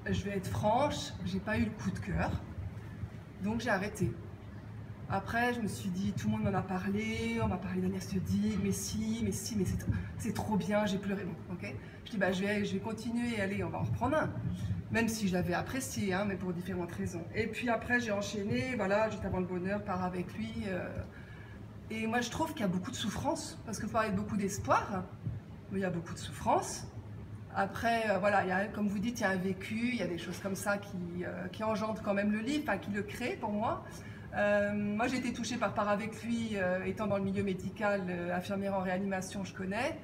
je vais être franche, j'ai pas eu le coup de cœur, donc j'ai arrêté. Après, je me suis dit, tout le monde m'en a parlé, on m'a parlé d'Agnès Digue, mais c'est trop bien, j'ai pleuré. Bon, ok. Je dis, bah, je vais continuer, allez, on va en reprendre un. Même si je l'avais apprécié, hein, mais pour différentes raisons. Et puis après, j'ai enchaîné, voilà, juste avant le bonheur, Part avec lui. Et moi, je trouve qu'il y a beaucoup de souffrance, parce que vous parlez beaucoup d'espoir, mais il y a beaucoup de souffrance. Après, voilà, comme vous dites, il y a un vécu, il y a des choses comme ça qui engendrent quand même le livre, enfin, qui le créent pour moi. Moi, j'ai été touchée par Part avec lui, étant dans le milieu médical, infirmière en réanimation, je connais.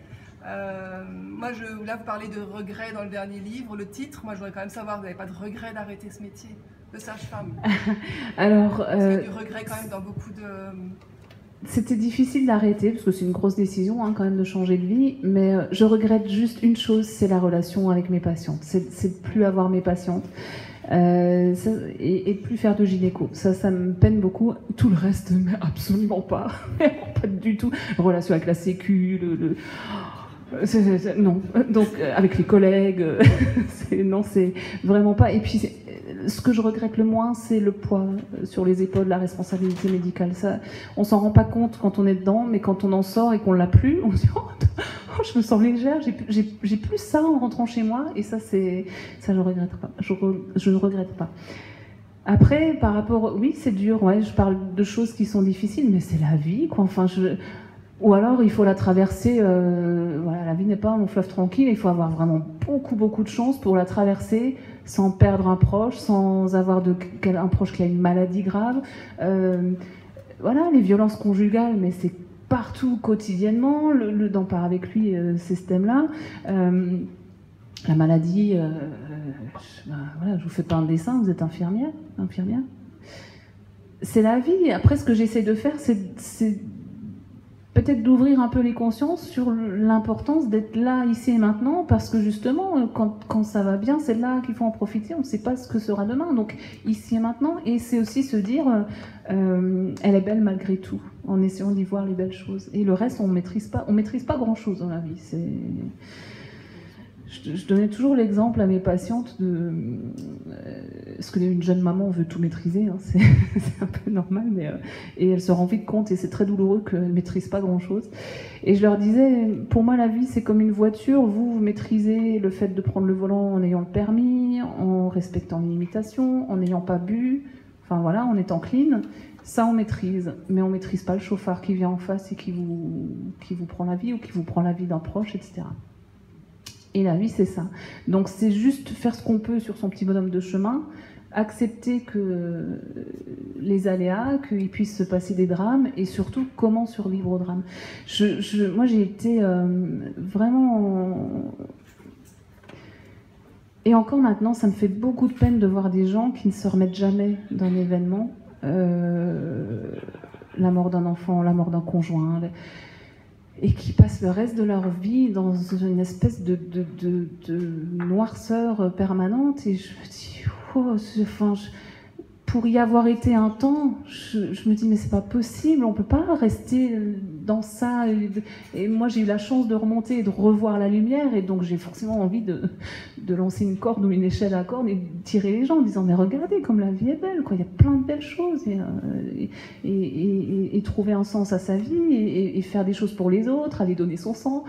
Moi, là, vous parlez de regrets dans le dernier livre, le titre. Moi, je voudrais quand même savoir, vous n'avez pas de regret d'arrêter ce métier de sage-femme? Alors, parce qu'il y a du regret quand même dans beaucoup de... C'était difficile d'arrêter, parce que c'est une grosse décision hein, quand même de changer de vie, mais je regrette juste une chose, c'est la relation avec mes patientes. C'est de plus avoir mes patientes et de plus faire de gynéco. Ça me peine beaucoup. Tout le reste, mais absolument pas. Pas du tout. Relation avec la sécu, non. Donc, avec les collègues, non, c'est vraiment pas. Et puis, ce que je regrette le moins, c'est le poids sur les épaules, la responsabilité médicale. Ça, on s'en rend pas compte quand on est dedans, mais quand on en sort et qu'on l'a plus, on se dit oh, je me sens légère, j'ai plus ça en rentrant chez moi, et ça je regrette pas. Je ne regrette pas. Après, par rapport, oui, c'est dur. Ouais, je parle de choses qui sont difficiles, mais c'est la vie, quoi. Enfin, ou alors il faut la traverser. Voilà, la vie n'est pas un long fleuve tranquille. Il faut avoir vraiment beaucoup de chance pour la traverser sans perdre un proche, sans avoir un proche qui a une maladie grave. Voilà, les violences conjugales, mais c'est partout quotidiennement. Dans Part avec lui, c'est ce thème-là. La maladie, voilà, je vous fais pas un dessin, vous êtes infirmière. C'est la vie. Après, ce que j'essaie de faire, c'est peut-être d'ouvrir un peu les consciences sur l'importance d'être là, ici et maintenant, parce que justement, quand ça va bien, c'est là qu'il faut en profiter. On ne sait pas ce que sera demain, donc ici et maintenant. Et c'est aussi se dire, elle est belle malgré tout, en essayant d'y voir les belles choses. Et le reste, on maîtrise pas grand-chose dans la vie. Je donnais toujours l'exemple à mes patientes de ce qu'une jeune maman veut tout maîtriser, hein, c'est un peu normal, mais et elle se rend vite compte, et c'est très douloureux qu'elle ne maîtrise pas grand-chose. Et je leur disais, pour moi la vie c'est comme une voiture, vous maîtrisez le fait de prendre le volant en ayant le permis, en respectant les limitations, en n'ayant pas bu, enfin voilà, en étant clean. Ça on maîtrise, mais on maîtrise pas le chauffard qui vient en face et qui vous prend la vie, ou qui vous prend la vie d'un proche, etc. Et la vie, c'est ça. Donc c'est juste faire ce qu'on peut sur son petit bonhomme de chemin, accepter que les aléas, qu'il puisse se passer des drames, et surtout comment survivre au drame. Moi, j'ai été vraiment... Et encore maintenant, ça me fait beaucoup de peine de voir des gens qui ne se remettent jamais d'un événement. La mort d'un enfant, la mort d'un conjoint... et qui passent le reste de leur vie dans une espèce de noirceur permanente. Et je me dis, pour y avoir été un temps, je me dis, mais c'est pas possible, on peut pas rester dans ça. Et moi, j'ai eu la chance de remonter et de revoir la lumière, et donc j'ai forcément envie de lancer une corde ou une échelle à corde et de tirer les gens en disant, mais regardez comme la vie est belle, quoi. Il y a plein de belles choses, et trouver un sens à sa vie, et faire des choses pour les autres, aller donner son sang.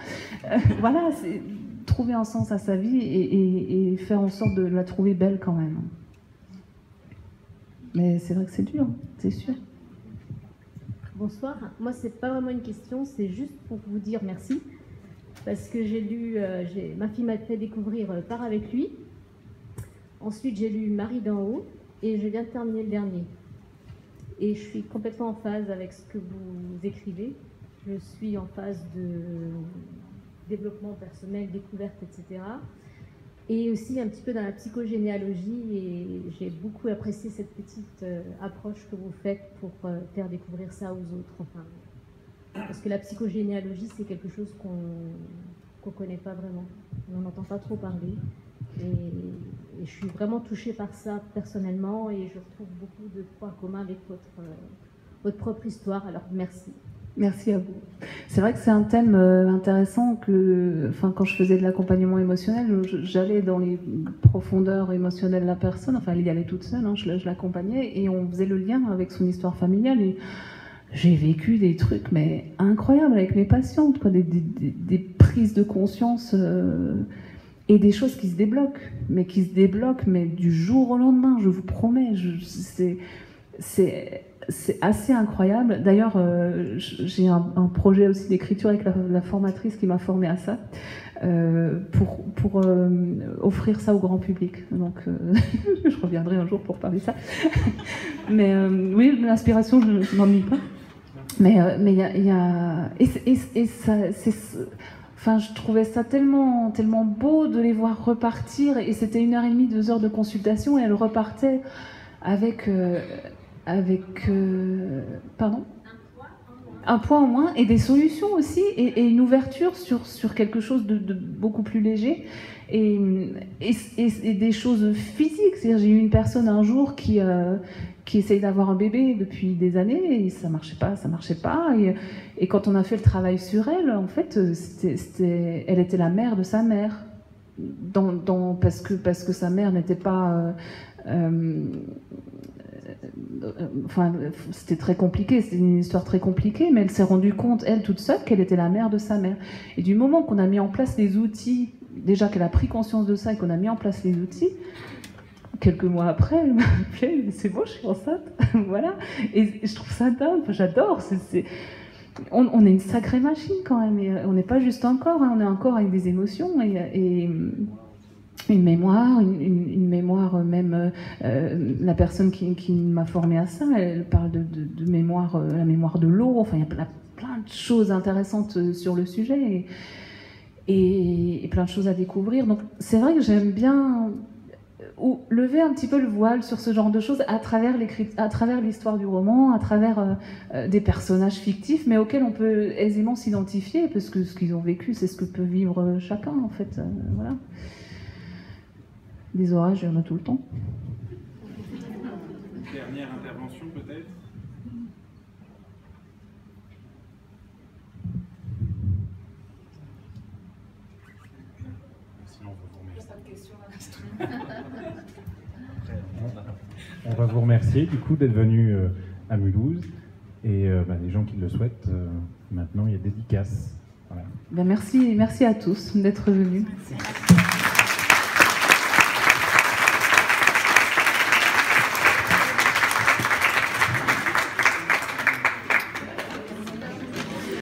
Voilà, c'est trouver un sens à sa vie et faire en sorte de la trouver belle quand même. Mais c'est vrai que c'est dur, c'est sûr. Bonsoir. Moi, c'est pas vraiment une question, c'est juste pour vous dire merci. Parce que j'ai lu, ma fille m'a fait découvrir Part avec lui. Ensuite, j'ai lu Marie d'en haut, et je viens de terminer le dernier. Et je suis complètement en phase avec ce que vous écrivez. Je suis en phase de développement personnel, découverte, etc. Et aussi un petit peu dans la psychogénéalogie, et j'ai beaucoup apprécié cette petite approche que vous faites pour faire découvrir ça aux autres. Enfin, parce que la psychogénéalogie, c'est quelque chose qu'on ne connaît pas vraiment. On n'en entend pas trop parler. Et je suis vraiment touchée par ça personnellement, et je retrouve beaucoup de points communs avec votre propre histoire. Alors merci. Merci à vous. C'est vrai que c'est un thème intéressant que, enfin, quand je faisais de l'accompagnement émotionnel, j'allais dans les profondeurs émotionnelles de la personne, enfin, elle y allait toute seule, hein, je l'accompagnais, et on faisait le lien avec son histoire familiale. Et j'ai vécu des trucs mais incroyables avec mes patientes, quoi, des prises de conscience et des choses qui se débloquent, mais du jour au lendemain, je vous promets. C'est assez incroyable. D'ailleurs, j'ai un projet aussi d'écriture avec la formatrice qui m'a formée à ça, pour offrir ça au grand public. Donc, je reviendrai un jour pour parler de ça. Mais oui, l'inspiration, je ne m'ennuie pas. Mais il y a et ça, enfin, je trouvais ça tellement beau de les voir repartir. Et c'était 1h30, 2 heures de consultation, et elles repartaient avec pardon, un point en moins, et des solutions aussi, et une ouverture sur quelque chose de beaucoup plus léger, et des choses physiques. C'est-à-dire, j'ai eu une personne un jour qui essaye d'avoir un bébé depuis des années, et ça marchait pas, et quand on a fait le travail sur elle, en fait, elle était la mère de sa mère, parce que sa mère n'était pas... enfin, c'était très compliqué, c'était une histoire très compliquée, mais elle s'est rendue compte, elle toute seule, qu'elle était la mère de sa mère. Et du moment qu'on a mis en place les outils, déjà qu'elle a pris conscience de ça et qu'on a mis en place les outils, quelques mois après, elle m'a appelé, c'est bon, je suis enceinte, voilà. Et je trouve ça dingue, enfin, j'adore. On est une sacrée machine quand même, et on n'est pas juste un corps, hein, on est un corps avec des émotions et une mémoire même. La personne qui m'a formée à ça, elle parle de mémoire, la mémoire de l'eau. Enfin, il y a plein de choses intéressantes sur le sujet, et plein de choses à découvrir. Donc c'est vrai que j'aime bien lever un petit peu le voile sur ce genre de choses à travers l'histoire du roman, à travers des personnages fictifs, mais auxquels on peut aisément s'identifier, parce que ce qu'ils ont vécu, c'est ce que peut vivre chacun, en fait. Voilà. Des orages, il y en a tout le temps. Dernière intervention, peut-être ? Sinon, on va vous remercier. On va vous remercier, du coup, d'être venu à Mulhouse. Et les gens qui le souhaitent, maintenant, il y a dédicace. Voilà. Ben merci à tous d'être venus. Merci.